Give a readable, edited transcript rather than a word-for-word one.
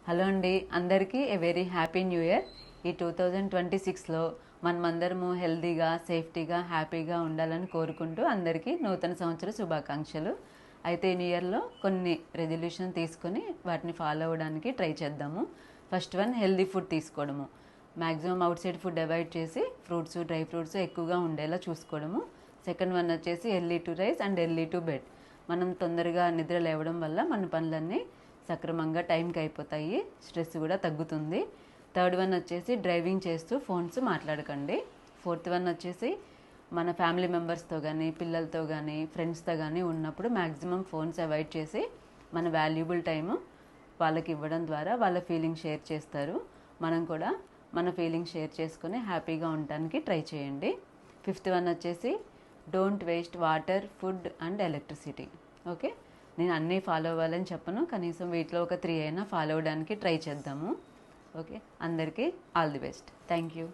Hello అండి, అందరికీ a very happy new year. ఈ 2026లో మనమందరము హెల్తీగా, సేఫ్టీగా, హ్యాపీగా ఉండాలని కోరుకుంటూ అందరికీ నూతన సంవత్సర శుభాకాంక్షలు. అయితే ఈ న్యూ ఇయర్లో కొన్ని రెజల్యూషన్ తీసుకొని వాటిని ఫాలో అవ్వడానికి ట్రై చేద్దాము. ఫస్ట్ వన్, హెల్తీ ఫుడ్ తీసుకోవడము. Maximum out side food avoid చేసి ఫ్రూట్స్, డ్రై ఫ్రూట్స్ ఎక్కువగా ఉండేలా చూసుకోవడము. సెకండ్ వన్ వచ్చేసి early to rice and early to bed. మనం తొందరగా నిద్ర లేవడం వల్ల మన పనులన్నీ సక్రమంగా టైంకి అయిపోతాయి, స్ట్రెస్ కూడా తగ్గుతుంది. థర్డ్ వన్ వచ్చేసి డ్రైవింగ్ చేస్తూ ఫోన్స్ మాట్లాడకండి. ఫోర్త్ వన్ వచ్చేసి మన ఫ్యామిలీ మెంబర్స్తో కానీ, పిల్లలతో కానీ, ఫ్రెండ్స్తో కానీ ఉన్నప్పుడు మ్యాక్సిమం ఫోన్స్ అవాయిడ్ చేసి మన వాల్యుబుల్ టైము వాళ్ళకి ఇవ్వడం ద్వారా వాళ్ళ ఫీలింగ్ షేర్ చేస్తారు. మనం కూడా మన ఫీలింగ్ షేర్ చేసుకొని హ్యాపీగా ఉండటానికి ట్రై చేయండి. ఫిఫ్త్ వన్ వచ్చేసి don't waste water, food and electricity. Okay, నేను అన్నీ ఫాలో అవ్వాలని చెప్పను, కనీసం వీటిలో ఒక 3 అయినా ఫాలో అవ్వడానికి ట్రై చేద్దాము. ఓకే, అందరికీ all the best. Thank you.